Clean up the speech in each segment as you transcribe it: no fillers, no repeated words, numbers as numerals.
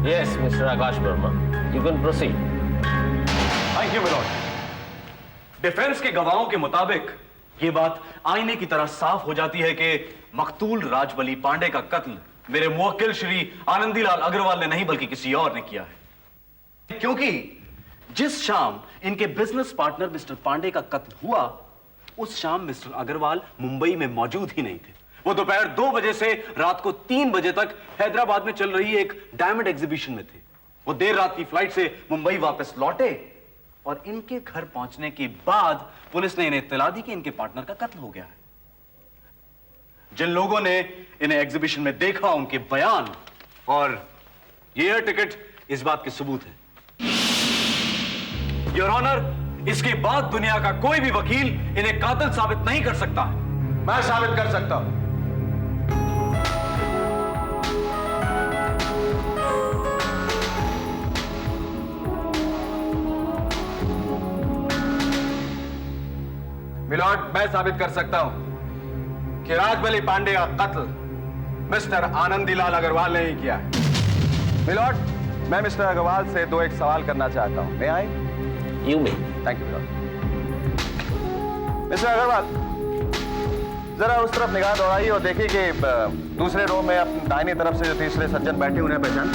Yes, Mr. Akash Verma. You can proceed. Thank you my lord. Defence के गवाहों के मुताबिक ये बात आईने की तरह साफ हो जाती है कि मकतूल राजबली पांडे का कत्ल मेरे मुवक्किल श्री आनंदीलाल अग्रवाल ने नहीं बल्कि किसी और ने किया है, क्योंकि जिस शाम इनके बिजनेस पार्टनर मिस्टर पांडे का कत्ल हुआ उस शाम मिस्टर अग्रवाल मुंबई में मौजूद ही नहीं थे। वो दोपहर 2 बजे से रात को 3 बजे तक हैदराबाद में चल रही एक डायमंड एग्जीबिशन में थे। वो देर रात की फ्लाइट से मुंबई वापस लौटे और इनके घर पहुंचने के बाद पुलिस ने इन्हें इत्तला दी कि इनके पार्टनर का कत्ल हो गया है। जिन लोगों ने इन्हें एग्जीबिशन में देखा उनके बयान और ये एयर टिकट इस बात के सबूत है। योर ऑनर, इसके बाद दुनिया का कोई भी वकील इन्हें कातिल साबित नहीं कर सकता। मैं साबित कर सकता हूं। मिलॉर्ड, मैं साबित कर सकता हूं कि राजबली पांडे का कत्ल मिस्टर आनंदीलाल अग्रवाल ने ही किया है। मिलॉर्ड, मैं मिस्टर अग्रवाल से एक सवाल करना चाहता हूं। May I? You may. Thank you my lord. Mister Agrawal, जरा उस तरफ निगाह दौड़ाइए और देखिए कि दूसरे रो में अपनी दाहिनी तरफ से जो तीसरे सज्जन बैठे उन्हें पहचान।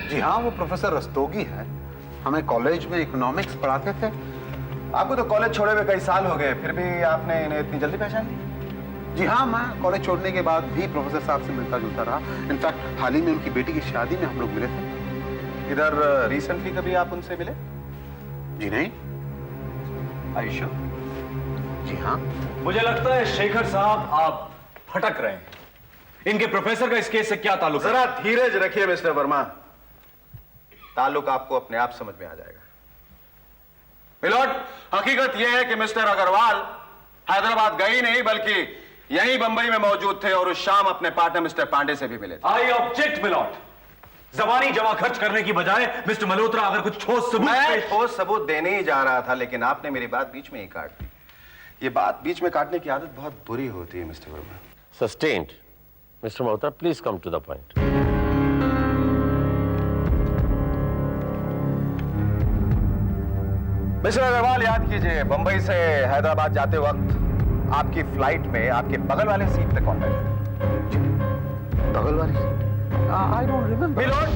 जी हाँ, वो प्रोफेसर रस्तोगी है। हमें कॉलेज में इकोनॉमिक्स पढ़ाते थे। आपको तो कॉलेज छोड़े हुए कई साल हो गए, फिर भी आपने इन्हें इतनी जल्दी पहचान ली? जी हाँ, मैं कॉलेज छोड़ने के बाद भी प्रोफेसर साहब से मिलता जुलता रहा। इनफैक्ट हाल ही में उनकी बेटी की शादी में हम लोग मिले थे। इधर रिसेंटली कभी आप उनसे मिले? जी नहीं। आयशा? जी हाँ। मुझे लगता है शेखर साहब आप भटक रहे हैं। इनके प्रोफेसर का इस केस से क्या ताल्लुक है? जरा धीरज रखिए मिस्टर वर्मा, ताल्लुक आपको अपने आप समझ में आ जाएगा। मिलॉर्ड, हकीकत यह है कि मिस्टर अग्रवाल हैदराबाद गए ही नहीं बल्कि यहीं बंबई में मौजूद थे और उस शाम अपने पार्टनर मिस्टर पांडे से भी मिले थे। I object my lord. जबानी जमा खर्च करने की बजाय मिस्टर मल्होत्रा अगर कुछ ठोस सबूत मैं ठोस सबूत देने ही जा रहा था, लेकिन आपने मेरी बात बीच में ही काट दी। ये बात बीच में काटने की आदत बहुत बुरी होती है mister Verma. Sustained. Mr. Malhotra, please come to the point. Mister Agrawal, याद कीजिए बंबई से हैदराबाद जाते वक्त आपकी फ्लाइट में आपके बगल वाले सीट पे कौन बैठा था? बगल वाली? I don't remember. मिलॉर्ड,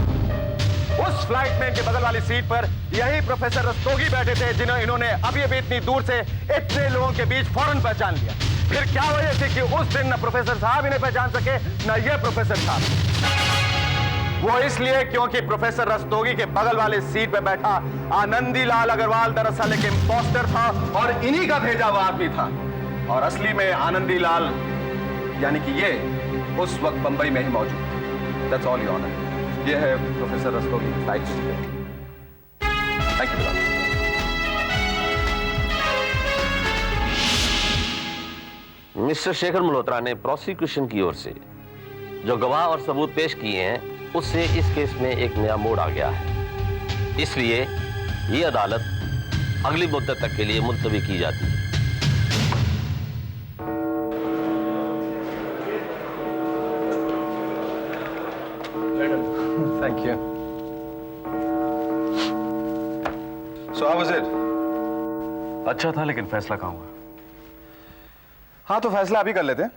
उस फ्लाइट में इनके बगल वाली सीट पर यही प्रोफेसर रस्तोगी बैठे थे जिन्हें इन्होंने अभी इतनी दूर से इतने लोगों के बीच फौरन पहचान लिया। फिर क्या वजह थी कि उस दिन न प्रोफेसर साहब इन्हें पहचान सके न ये प्रोफेसर साहब? वो इसलिए क्योंकि प्रोफेसर रस्तोगी के बगल वाले सीट पे बैठा आनंदीलाल अग्रवाल दरअसल एक इंपोस्टर था और इन्हीं का भेजा हुआ आदमी था, और असली में आनंदीलाल यानी कि ये उस वक्त बंबई में ही मौजूद थे। That's all your honour. ये है प्रोफेसर रस्तोगी की flight. Thank you. Mister Shekhar Malhotra ने प्रोसिक्यूशन की ओर से जो गवाह और सबूत पेश किए हैं उससे इस केस में एक नया मोड़ आ गया है। इसलिए ये अदालत अगली मुद्दत तक के लिए मुलतवी की जाती है। Thank you. So how was it? अच्छा था, लेकिन फैसला कहाँ हुआ? हाँ, तो फैसला अभी कर लेते हैं।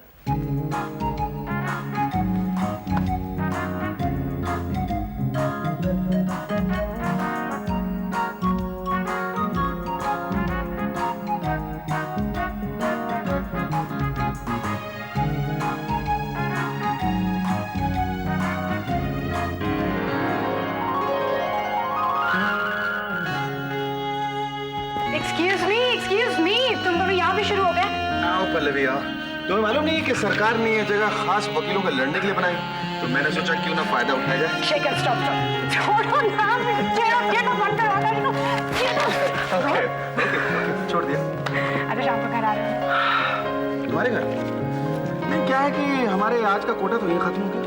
एक्सक्यूज मी, तुम दोनों यहाँ भी शुरू हो गए? आओ पल्लवी आओ। तुम्हें मालूम नहीं है कि सरकार ने ये जगह खास वकीलों को लड़ने के लिए बनाई, तो मैंने सोचा क्यों ना फायदा उठाया जाए। शेखर, स्टॉप स्टॉप, छोड़ो ना, गेट बंद करो। ओके, छोड़ दिया। अरे शाम को घर आ रहे हो? तुम्हारे घर? नहीं, क्या है कि हमारे आज का कोटा तो यही खत्म हो गया।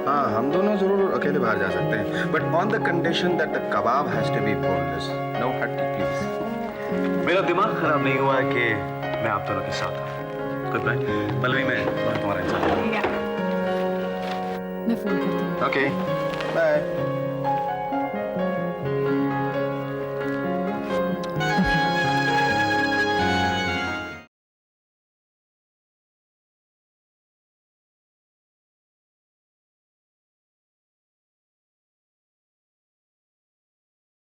हाँ, हम दोनों जरूर अकेले बाहर जा सकते हैं, but on the condition that the kebab has to be boneless, no हट्टी प्लीज। मेरा दिमाग खराब नहीं हुआ है कि मैं आप दोनों के साथ हूं। Good night. पल्लवी, मैं तुम्हारा इंतजार करूंगा। मैं फोन करती हूँ। Okay bye.